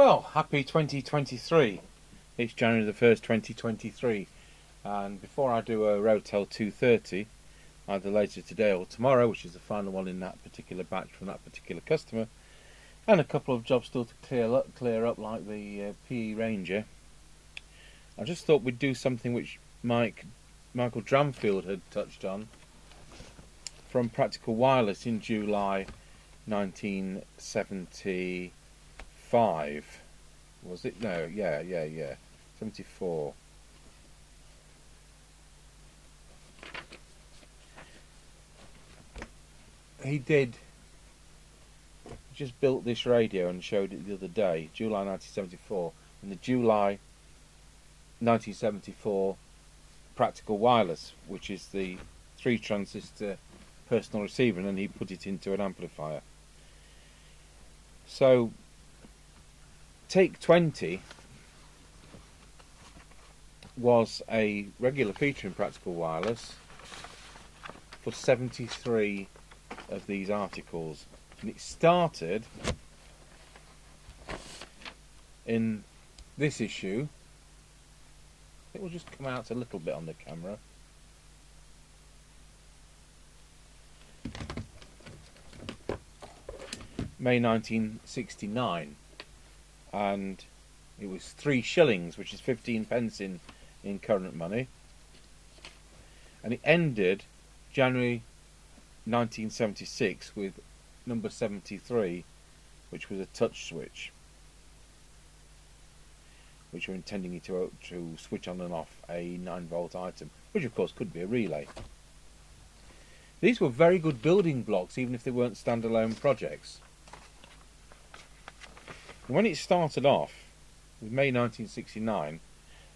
Well, happy 2023. It's January the 1st, 2023. And before I do a Rotel 230, either later today or tomorrow, which is the final one in that particular batch from that particular customer, and a couple of jobs still to clear up like the PE Ranger, I just thought we'd do something which Michael Dranfield had touched on from Practical Wireless in July 1975. Was it? No, yeah. 74. He just built this radio and showed it the other day, July 1974, in the July 1974 Practical Wireless, which is the 3 transistor personal receiver, and then he put it into an amplifier. So Take 20 was a regular feature in Practical Wireless for 73 of these articles, and it started in this issue. It will just come out a little bit on the camera. May 1969, and it was 3 shillings, which is 15 pence in current money, and it ended January 1976 with number 73, which was a touch switch, which were intending it to switch on and off a 9-volt item, which of course could be a relay. These were very good building blocks, even if they weren't standalone projects. When it started off, it was May 1969,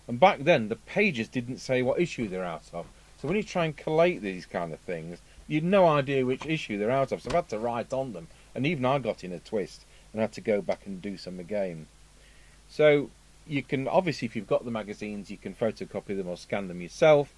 and back then the pages didn't say what issue they're out of. So when you try and collate these kind of things, you've no idea which issue they're out of. So I've had to write on them, and even I got in a twist and had to go back and do some again. So you can, obviously, if you've got the magazines, you can photocopy them or scan them yourself.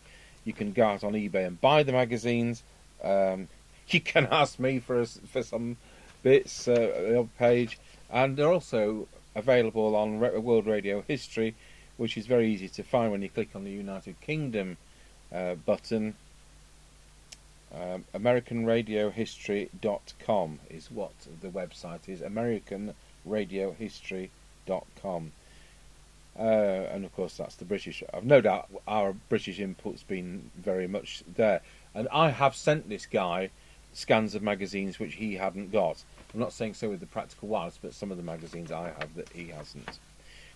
You can go out on eBay and buy the magazines. You can ask me for some bits, the odd page. And they're also available on World Radio History, which is very easy to find when you click on the United Kingdom button. AmericanRadioHistory.com is what the website is, AmericanRadioHistory.com. And of course that's the British. I've no doubt our British input's been very much there. And I have sent this guy scans of magazines which he hadn't got. I'm not saying so with the Practical Wireless, but some of the magazines I have that he hasn't.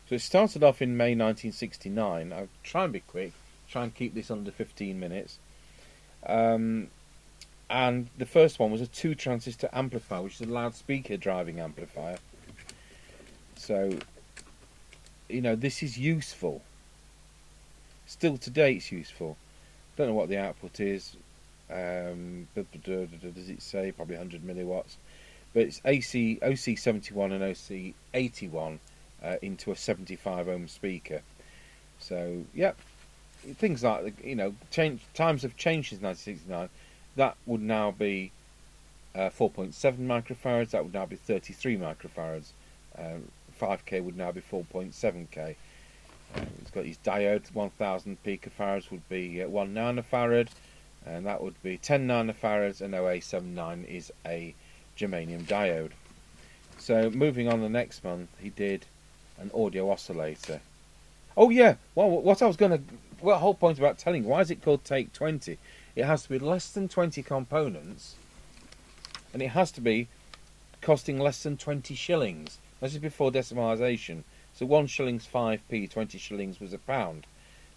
So it started off in May 1969. I'll try and be quick, try and keep this under 15 minutes. And the first one was a 2 transistor amplifier, which is a loudspeaker driving amplifier. So, you know, this is useful. Still today it's useful. Don't know what the output is. Does it say? Probably 100 milliwatts. But it's OC71 and OC81 into a 75 ohm speaker. So, yeah, things like, you know, times have changed since 1969. That would now be 4.7 microfarads. That would now be 33 microfarads. 5K would now be 4.7K. It's got these diodes. 1000 picofarads would be 1 nanofarad, and that would be 10 nanofarads, and OA79 is a germanium diode. So moving on, the next month he did an audio oscillator. Oh yeah, well, what I was going to, well, the whole point about telling, why is it called Take 20? It has to be less than 20 components, and it has to be costing less than 20 shillings. This is before decimalisation. So 1 shilling's 5p, 20 shillings was £1.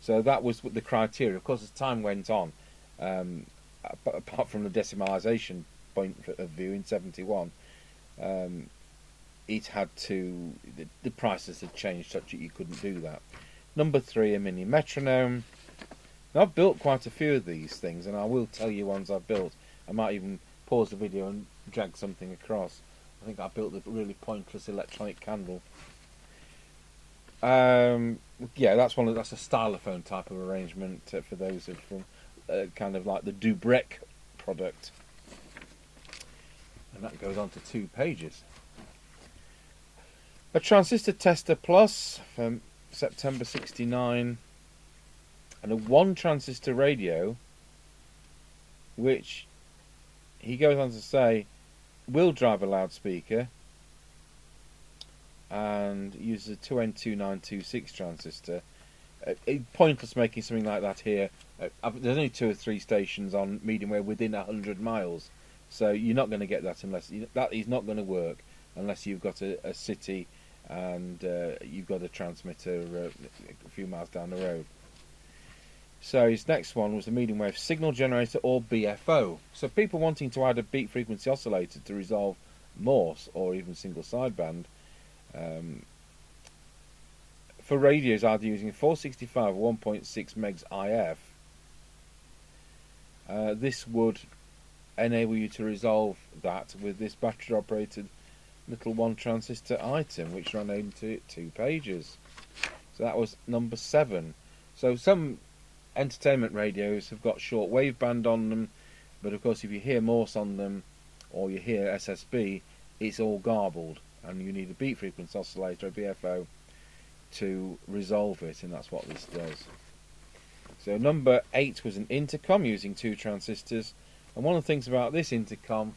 So that was the criteria. Of course, as time went on, apart from the decimalisation point of view in 71, it had to, the prices had changed such that you couldn't do that. Number 3, a mini metronome. Now, I've built quite a few of these things, and I will tell you ones I've built. I might even pause the video and drag something across. I think I built the really pointless electronic candle. Yeah, that's a stylophone type of arrangement for those of kind of like the Dubrec product. And that goes on to 2 pages. A transistor tester plus from September 69, and a one transistor radio, which he goes on to say will drive a loudspeaker and uses a 2N2926 transistor. Pointless making something like that here. There's only 2 or 3 stations on medium wave within 100 miles, so you're not going to get that unless that is not going to work unless you've got a city and you've got a transmitter a few miles down the road. So his next one was a medium wave signal generator, or BFO. So people wanting to add a beat frequency oscillator to resolve Morse or even single sideband, for radios either using 465 or 1.6 megs IF, this would enable you to resolve that with this battery operated little one transistor item, which ran into 2 pages. So that was number 7. So some entertainment radios have got short wave band on them, but of course if you hear Morse on them or you hear SSB, it's all garbled, and you need a beat frequency oscillator, a BFO, to resolve it, and that's what this does. So number 8 was an intercom using 2 transistors, and one of the things about this intercom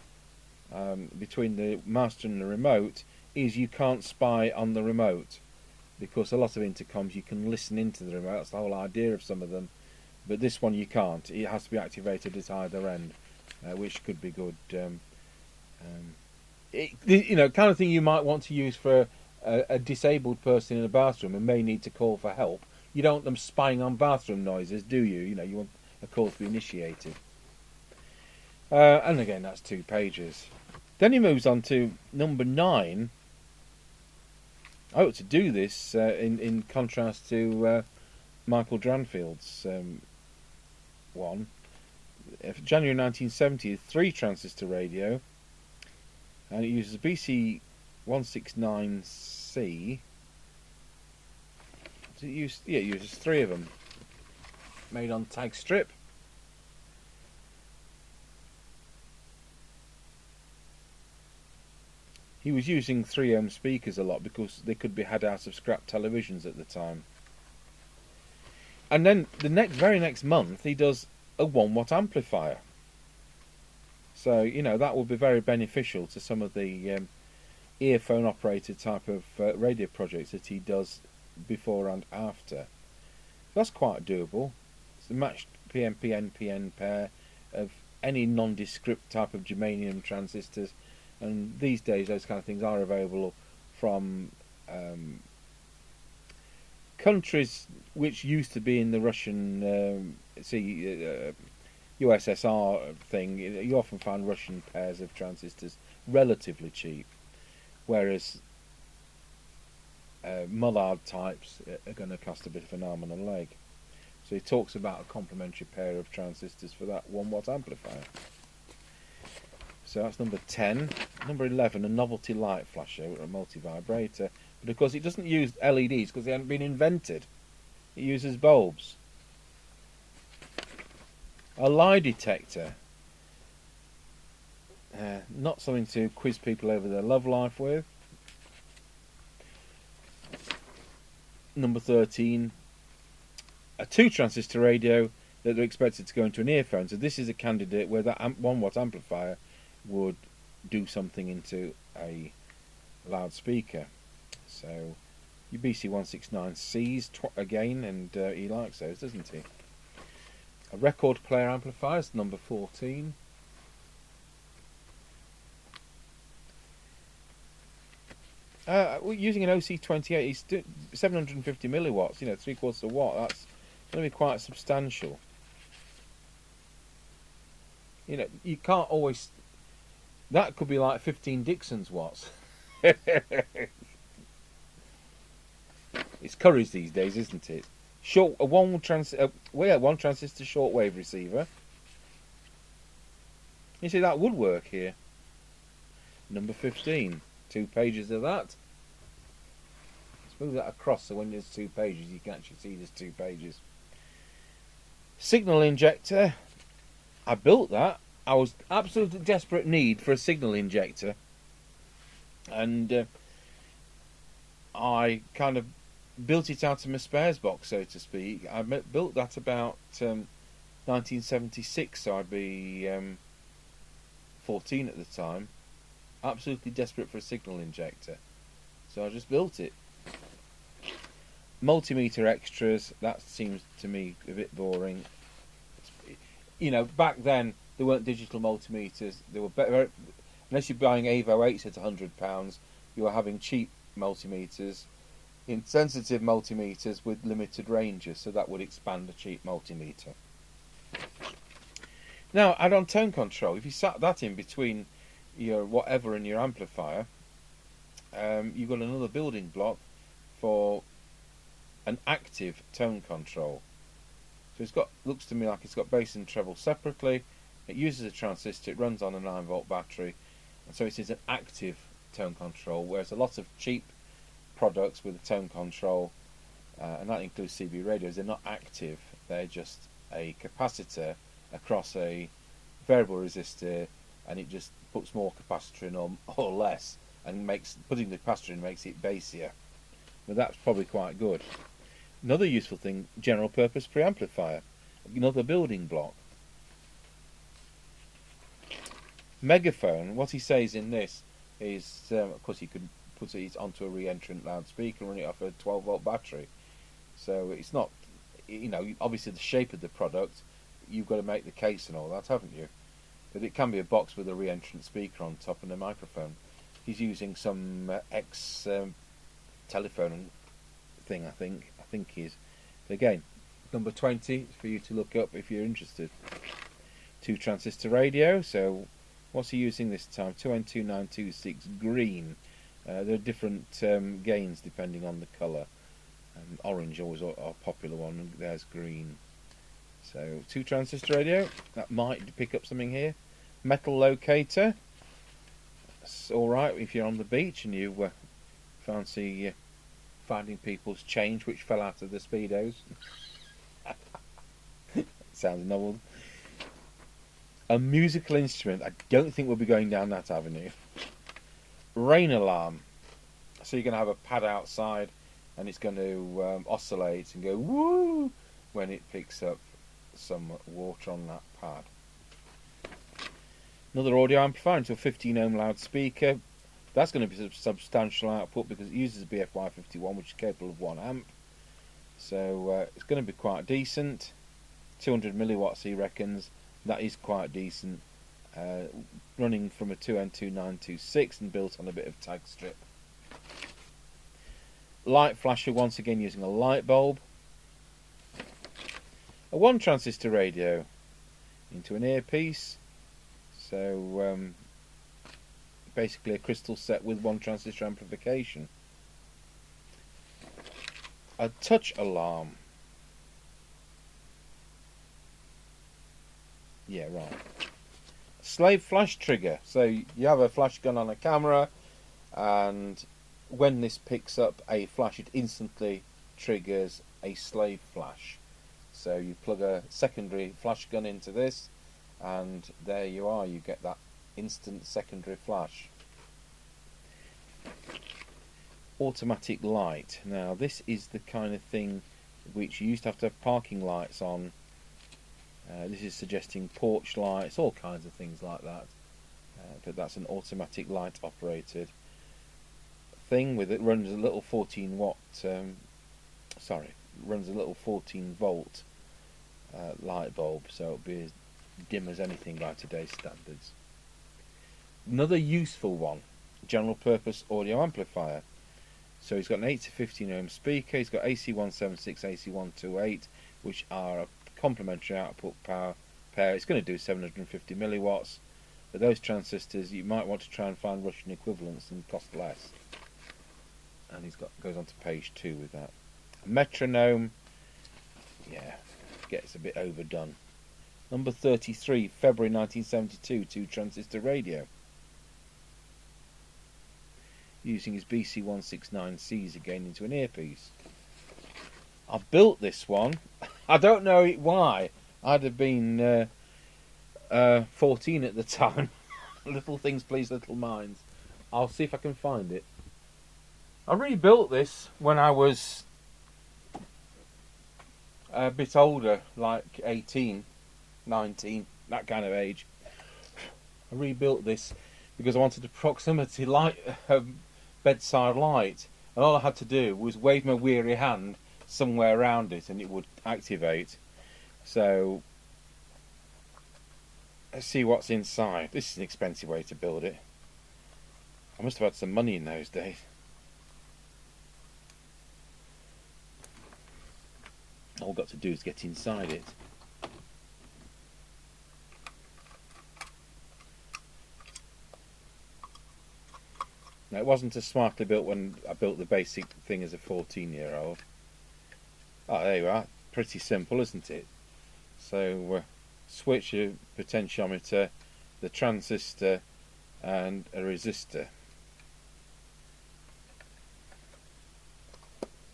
between the master and the remote is you can't spy on the remote, because a lot of intercoms you can listen into the remote. That's the whole idea of some of them, but this one you can't. It has to be activated at either end, which could be good. Kind of thing you might want to use for a disabled person in a bathroom and may need to call for help. You don't want them spying on bathroom noises, do you? You want a call to be initiated. And again, that's 2 pages. Then he moves on to number 9. I ought to do this in contrast to Michael Dranfield's one. January 1970, 3 transistor radio, and it uses a BC169C. It uses 3 of them, made on tag strip. He was using 3 ohm speakers a lot because they could be had out of scrap televisions at the time. And then the very next month he does a 1 watt amplifier. So that would be very beneficial to some of the earphone operated type of radio projects that he does before and after. That's quite doable. It's a matched PNP-NPN pair of any nondescript type of germanium transistors, and these days those kind of things are available from countries which used to be in the Russian USSR thing. You often find Russian pairs of transistors relatively cheap, whereas Mullard types are going to cost a bit of an arm and a leg. So he talks about a complementary pair of transistors for that 1 watt amplifier. So that's number 10. Number 11, a novelty light flasher, or a multi-vibrator. But of course it doesn't use LEDs because they haven't been invented. It uses bulbs. A lie detector. Not something to quiz people over their love life with. Number 13, a 2 transistor radio that are expected to go into an earphone. So this is a candidate where that 1 watt amplifier would do something into a loudspeaker. So your BC169Cs again, and he likes those, doesn't he? A record player amplifier is number 14. Using an OC28, he's 750 milliwatts, 3/4 of a watt. That's going to be quite substantial. You can't always. That could be like 15 Dixon's watts. It's Curry's these days, isn't it? One transistor shortwave receiver. You see, that would work here. Number 15. 2 pages of that. Let's move that across so when there's 2 pages you can actually see there's 2 pages. Signal injector. I built that. I was absolutely desperate need for a signal injector, and I kind of built it out of my spares box, so to speak. I built that about 1976, so I'd be 14 at the time. Absolutely desperate for a signal injector, so I just built it. Multimeter extras, that seems to me a bit boring. You know, back then there weren't digital multimeters. They were better, unless you're buying Avo 8s at £100. You were having cheap multimeters, insensitive multimeters with limited ranges, so that would expand a cheap multimeter. Now, add on tone control. If you sat that in between your whatever and your amplifier, you've got another building block for an active tone control. So it's got, looks to me like it's got bass and treble separately. It uses a transistor. It runs on a 9-volt battery, and so it is an active tone control. Whereas a lot of cheap products with a tone control, and that includes CB radios, they're not active. They're just a capacitor across a variable resistor, and it just puts more capacitor in or less, and putting the capacitor in makes it bassier. But that's probably quite good. Another useful thing, general purpose preamplifier, another building block. Megaphone, what he says in this is, of course you could put it onto a re-entrant loudspeaker and run it off a 12-volt battery. So it's not, you know, obviously the shape of the product, you've got to make the case and all that, haven't you? But it can be a box with a re-entrant speaker on top and a microphone. He's using some telephone thing, I think he is. But again, number 20 for you to look up if you're interested. 2 transistor radio. So what's he using this time? 2N2926 green. There are different gains depending on the colour. Orange always a popular one, and there's green. So 2 transistor radio. That might pick up something here. Metal locator. That's alright if you're on the beach and you fancy finding people's change which fell out of the Speedos. Sounds novel. A musical instrument. I don't think we'll be going down that avenue. Rain alarm. So you're going to have a pad outside, and it's going to oscillate and go woo when it picks up some water on that pad. Another audio amplifier into a 15 ohm loudspeaker. That's going to be a substantial output because it uses a BFY51, which is capable of 1 amp. So it's going to be quite decent. 200 milliwatts, he reckons. That is quite decent. Running from a 2N2926 and built on a bit of tag strip. Light flasher, once again using a light bulb. A 1 transistor radio into an earpiece. So basically a crystal set with 1 transistor amplification. A touch alarm. Yeah, right. Slave flash trigger. So you have a flash gun on a camera, and when this picks up a flash, it instantly triggers a slave flash. So you plug a secondary flash gun into this, and there you are, you get that instant secondary flash. Automatic light. Now this is the kind of thing which you used to have parking lights on. This is suggesting porch lights, all kinds of things like that. But that's an automatic light operated thing with it. Runs a little 14 watt runs a little 14 volt light bulb, so it'll be as dim as anything by today's standards. Another useful one, general purpose audio amplifier. So he's got an 8 to 15 ohm speaker, he's got AC176, AC128, which are a complementary output power pair. It's going to do 750 milliwatts. For those transistors, you might want to try and find Russian equivalents and cost less. And he's goes on to page 2 with that. A metronome, yeah, gets a bit overdone. Number 33, February 1972, 2 transistor radio. Using his BC169Cs again into an earpiece. I built this one. I don't know why. I'd have been 14 at the time. Little things please little minds. I'll see if I can find it. I rebuilt this when I was a bit older, like 18, 19, that kind of age. I rebuilt this because I wanted a proximity light, bedside light, and all I had to do was wave my weary hand somewhere around it and it would activate. So let's see what's inside. This is an expensive way to build it. I must have had some money in those days. All I've got to do is get inside it. Now, it wasn't as smartly built when I built the basic thing as a 14-year-old. Oh, there you are. Pretty simple, isn't it? So, switch, a potentiometer, the transistor, and a resistor.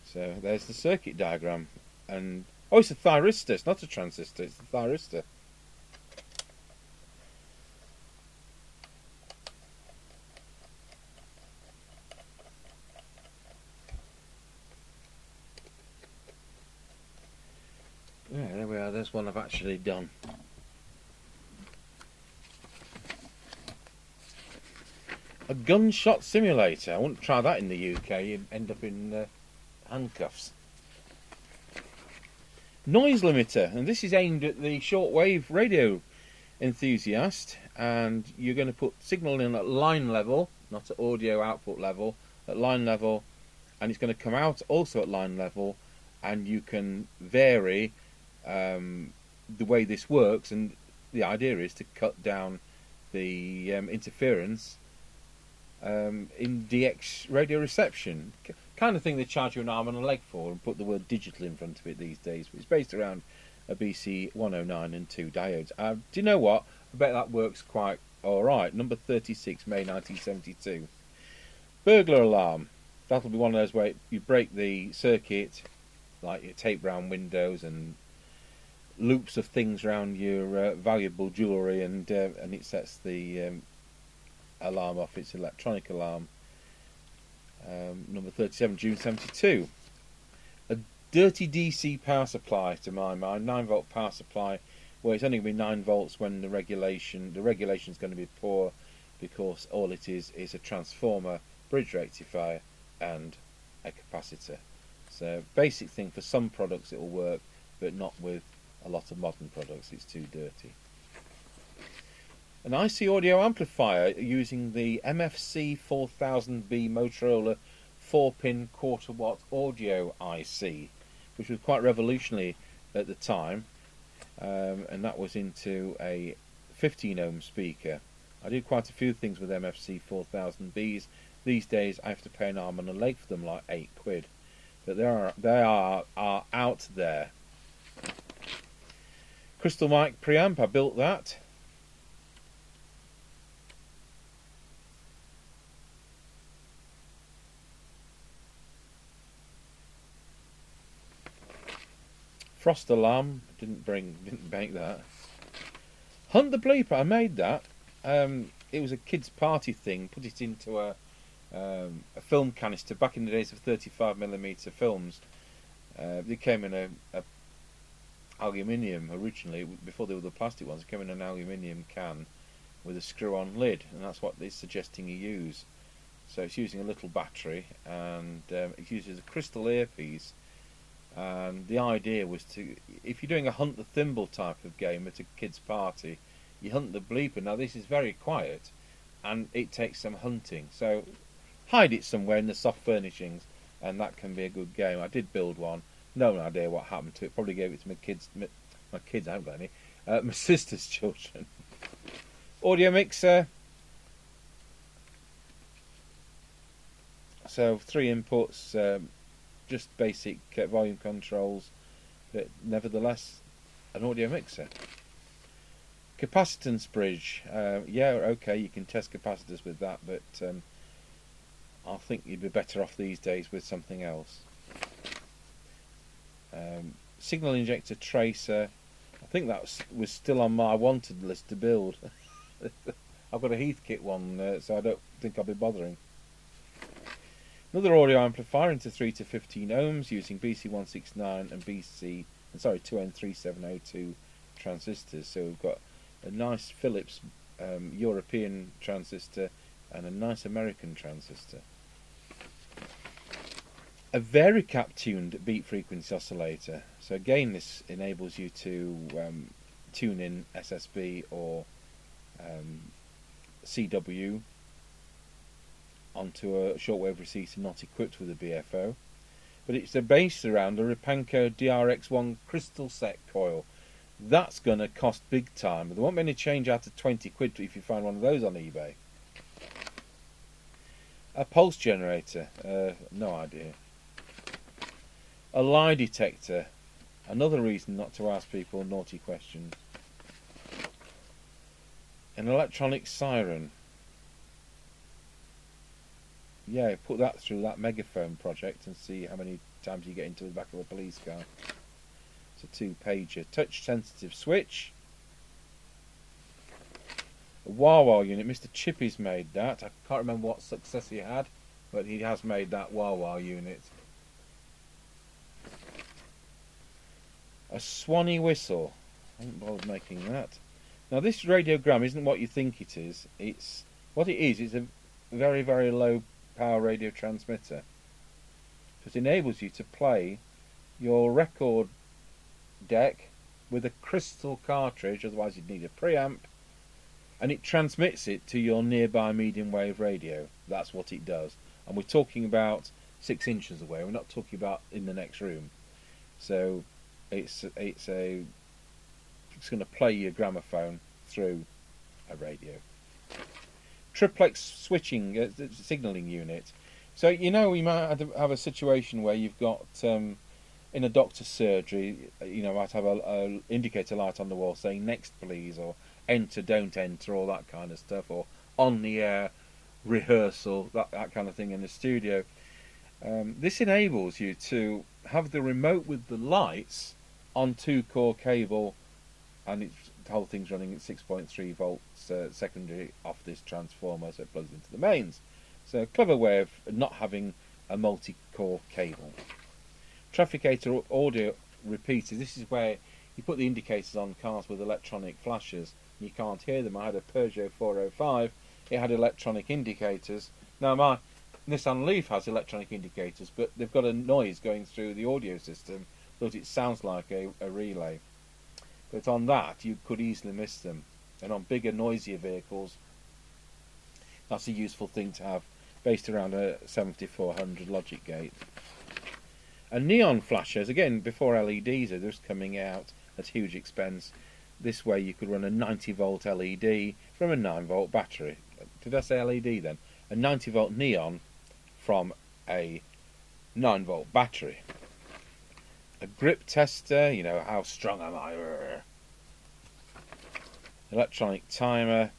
So there's the circuit diagram. And oh, it's a thyristor. It's not a transistor. It's a thyristor. Yeah, there we are. There's one I've actually done. A gunshot simulator. I wouldn't try that in the UK. You'd end up in handcuffs. Noise limiter, and this is aimed at the shortwave radio enthusiast, and you're going to put signal in at line level, not at audio output level, at line level, and it's going to come out also at line level, and you can vary the way this works, and the idea is to cut down the interference in DX radio reception. Kind of thing they charge you an arm and a leg for and put the word digital in front of it these days. It's based around a BC 109 and 2 diodes. Do you know what? I bet that works quite alright. Number 36, May 1972. Burglar alarm. That'll be one of those where you break the circuit, like you tape round windows and loops of things around your valuable jewellery, and it sets the alarm off. It's an electronic alarm. Number 37, June 72. A dirty DC power supply, to my mind, 9-volt power supply, where it's only going to be 9 volts when the regulation is going to be poor, because all it is a transformer, bridge rectifier, and a capacitor. So basic thing. For some products it will work, but not with a lot of modern products. It's too dirty. An IC audio amplifier using the MFC 4000B Motorola 4-pin quarter-watt audio IC, which was quite revolutionary at the time, and that was into a 15-ohm speaker. I do quite a few things with MFC 4000Bs. These days I have to pay an arm and a leg for them, like £8. But they are out there. Crystal mic preamp, I built that. Frost alarm, didn't make that. Hunt the Bleeper, I made that. It was a kids' party thing. Put it into a film canister back in the days of 35mm films. They came in a aluminium originally, before they were the plastic ones. They came in an aluminium can with a screw-on lid, and that's what they're suggesting you use. So it's using a little battery, and it uses a crystal earpiece. And the idea was to, if you're doing a hunt the thimble type of game at a kid's party, you hunt the bleeper. Now this is very quiet, and it takes some hunting. So hide it somewhere in the soft furnishings, and that can be a good game. I did build one. No idea what happened to it. Probably gave it to my kids. My kids, I haven't got any. My sister's children. Audio mixer. So 3 inputs. Just basic volume controls, but nevertheless an audio mixer. Capacitance bridge, yeah, okay, you can test capacitors with that, but I think you'd be better off these days with something else. Signal injector tracer, I think that was still on my wanted list to build. I've got a Heathkit one, so I don't think I'll be bothering. Another audio amplifier into 3 to 15 ohms using BC169 and 2N3702 transistors. So we've got a nice Philips European transistor and a nice American transistor. A varicap tuned beat frequency oscillator. So again, this enables you to tune in SSB or CW onto a shortwave receiver not equipped with a BFO. But it's based around a Repanco DRX1 crystal set coil. That's going to cost big time. There won't be any change out of 20 quid if you find one of those on eBay. A pulse generator, no idea. A lie detector, another reason not to ask people naughty questions. An electronic siren. Yeah, put that through that megaphone project and see how many times you get into the back of a police car. It's a 2-pager. Touch sensitive switch. A wah-wah unit. Mr Chippie's made that. I can't remember what success he had, but he has made that wah-wah unit. A Swanee whistle. I haven't bothered making that. Now this radiogram isn't what you think it is. It's what it is. It's a very, very low power radio transmitter. It enables you to play your record deck with a crystal cartridge, otherwise you'd need a preamp, and it transmits it to your nearby medium wave radio. That's what it does. And we're talking about 6 inches away. We're not talking about in the next room. So it's going to play your gramophone through a radio. Triplex switching signalling unit. So you know we might have a situation where you've got in a doctor's surgery, you know, might have a indicator light on the wall saying next please, or enter, don't enter, all that kind of stuff, or on the air rehearsal, that kind of thing in the studio. This enables you to have the remote with the lights on 2-core cable, and the whole thing's running at 6.3 volts secondary off this transformer, so it plugs into the mains. So a clever way of not having a multi-core cable. Trafficator audio repeaters. This is where you put the indicators on cars with electronic flashes. You can't hear them. I had a Peugeot 405. It had electronic indicators. Now my Nissan Leaf has electronic indicators, but they've got a noise going through the audio system that it sounds like a relay. But on that, you could easily miss them. And on bigger, noisier vehicles, that's a useful thing to have, based around a 7400 logic gate. And neon flashers, again, before LEDs are just coming out at huge expense. This way you could run a 90 volt LED from a 9 volt battery. Did I say LED then? A 90 volt neon from a 9 volt battery. A grip tester, you know, how strong am I? Electronic timer.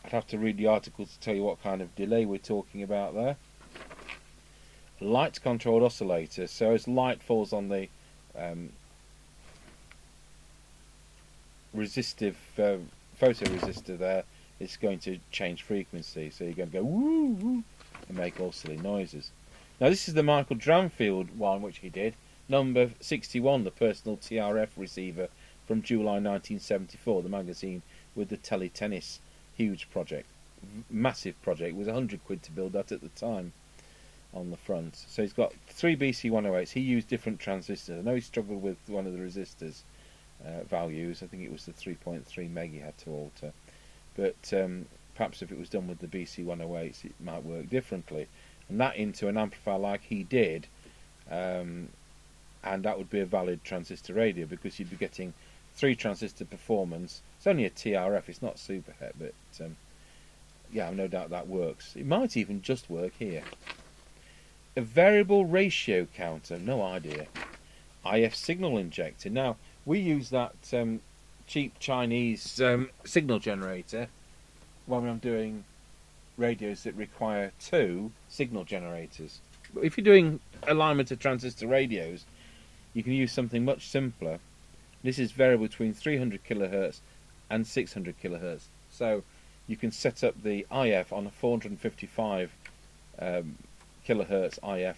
I'd have to read the article to tell you what kind of delay we're talking about there. Light controlled oscillator, so as light falls on the resistive photoresistor there, it's going to change frequency, so you're going to go woo woo and make all silly noises. Now this is the Michael Dranfield one which he did, number 61, the personal TRF receiver from July 1974, the magazine with the teletennis, huge project, massive project. It was 100 quid to build that at the time on the front. So he's got 3 BC108s. He used different transistors. I know he struggled with one of the resistors values. I think it was the 3.3 meg he had to alter. But perhaps if it was done with the BC108s, it might work differently. And that into an amplifier like he did, and that would be a valid transistor radio, because you'd be getting 3 transistor performance. It's only a TRF, it's not super het, but yeah, I've no doubt that works. It might even just work here. A variable ratio counter, no idea. IF signal injector. Now, we use that cheap Chinese signal generator when I'm doing radios that require 2 signal generators. But if you're doing alignment of transistor radios, you can use something much simpler. This is variable between 300 kilohertz and 600 kilohertz. So you can set up the IF on a 455 kilohertz IF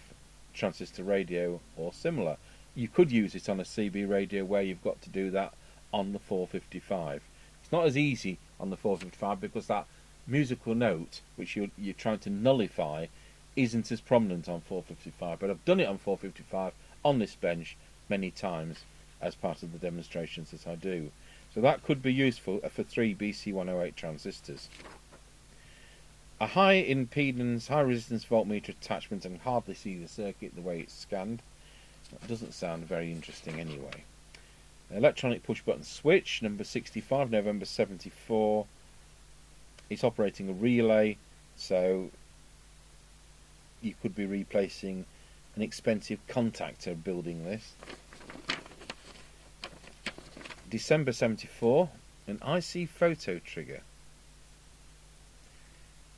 transistor radio or similar. You could use it on a CB radio where you've got to do that on the 455. It's not as easy on the 455 because that musical note, which you're trying to nullify, isn't as prominent on 455. But I've done it on 455 on this bench many times as part of the demonstrations that I do. So that could be useful for 3 BC108 transistors. A high impedance, high resistance voltmeter attachment, and hardly see the circuit the way it's scanned. That doesn't sound very interesting anyway. Electronic push button switch, number 65, November 74. It's operating a relay, so you could be replacing an expensive contactor building this. December 74, an IC photo trigger.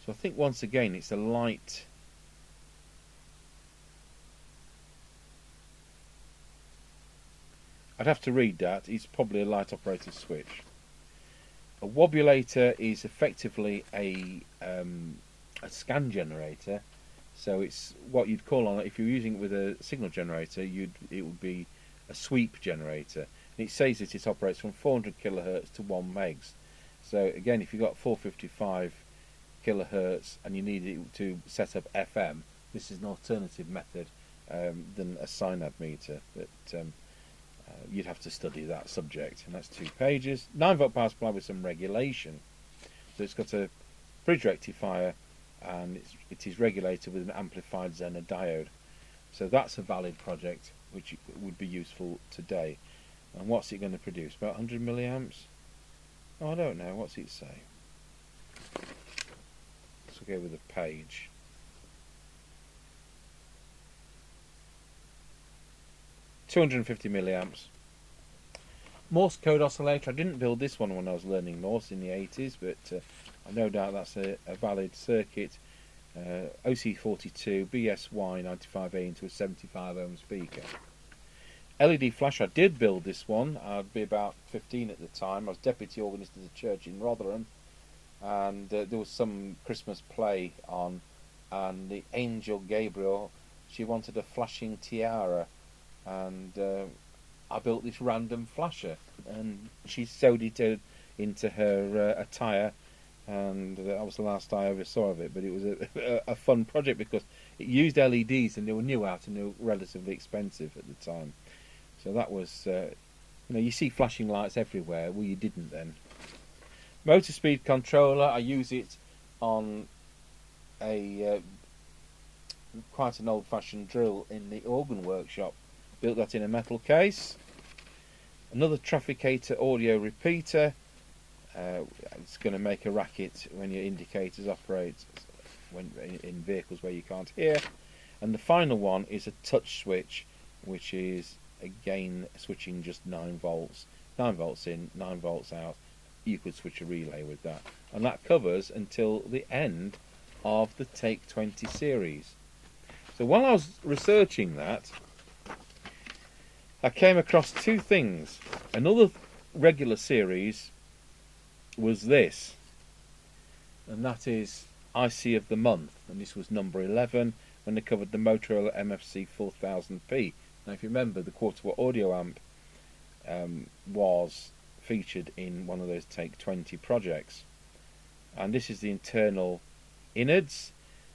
So I think once again it's a light I'd have to read that. It's probably a light operated switch. A wobulator is effectively a scan generator. So it's what you'd call on it if you're using it with a signal generator. It would be a sweep generator. And it says that it operates from 400 kilohertz to 1 megs. So again, if you've got 455 kilohertz and you need it to set up FM, this is an alternative method than a synad meter. But you'd have to study that subject, and that's 2 pages. 9-volt power supply with some regulation. So it's got a bridge rectifier, and it is regulated with an amplified Zener diode. So that's a valid project which would be useful today. And what's it going to produce? About 100 milliamps? Oh, I don't know. What's it say? Let's go with a page. $250 milliamps. Morse code oscillator. I didn't build this one when I was learning Morse in the 80s, but I no doubt that's a valid circuit. OC42 BSY95A into a 75 ohm speaker. LED flash. I did build this one. I'd be about 15 at the time. I was deputy organist at a church in Rotherham, and there was some Christmas play on, and the angel Gabriel, she wanted a flashing tiara, and I built this random flasher, and she sewed it into her attire, and that was the last I ever saw of it. But it was a fun project because it used LEDs, and they were new out and they were relatively expensive at the time. So that was, you see flashing lights everywhere. Well, you didn't then. Motor speed controller. I use it on a quite an old-fashioned drill in the organ workshop. Built that in a metal case. Another trafficator audio repeater. It's going to make a racket when your indicators operate when in vehicles where you can't hear. And the final one is a touch switch, which is again switching just 9 volts. 9 volts in, 9 volts out. You could switch a relay with that. And that covers until the end of the Take 20 series. So while I was researching that, I came across 2 things. Another regular series was this, and that is IC of the Month, and this was number 11 when they covered the Motorola MFC 4000P. Now if you remember, the quarter-watt audio amp was featured in one of those Take 20 projects, and this is the internal innards,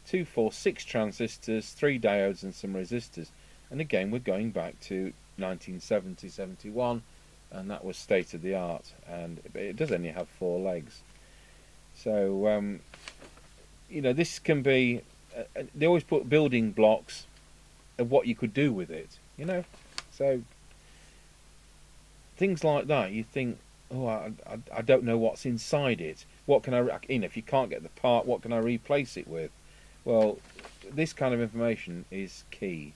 2, 4, 6 transistors, 3 diodes and some resistors. And again, we're going back to 1970-71, and that was state of the art, and it does only have 4 legs. So this can be they always put building blocks of what you could do with it, so things like that. You think, oh, I don't know what's inside it. What can I, if you can't get the part, what can I replace it with? Well, this kind of information is key.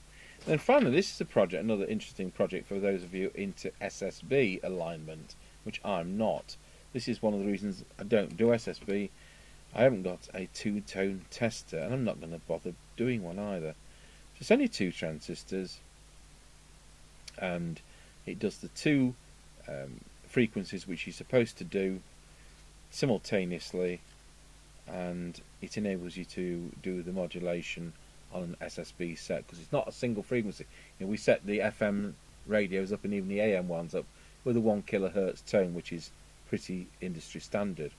And finally, this is a project, another interesting project for those of you into SSB alignment, which I'm not. This is one of the reasons I don't do SSB. I haven't got a 2-tone tester, and I'm not going to bother doing one either. It's only 2 transistors, and it does the 2 frequencies which you're supposed to do simultaneously, and it enables you to do the modulation on an SSB set, because it's not a single frequency. We set the FM radios up and even the AM ones up with a 1 kilohertz tone, which is pretty industry standard,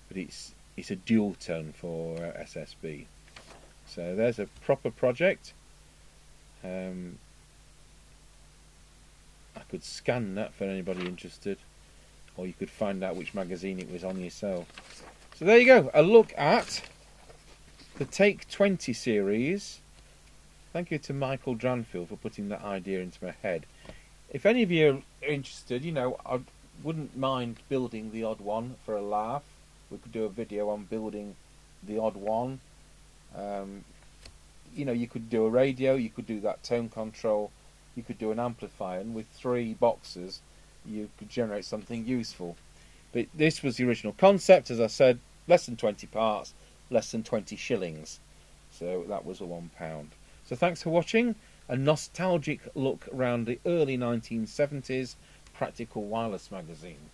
but it's a dual tone for SSB. So there's a proper project. I could scan that for anybody interested, or you could find out which magazine it was on yourself. So there you go, a look at the Take 20 series. Thank you to Michael Dranfield for putting that idea into my head. If any of you are interested, I wouldn't mind building the odd one for a laugh. We could do a video on building the odd one. You could do a radio, you could do that tone control, you could do an amplifier, and with 3 boxes you could generate something useful. But this was the original concept, as I said, less than 20 parts, less than 20 shillings. So that was a £1. So thanks for watching. A nostalgic look around the early 1970s practical wireless magazine.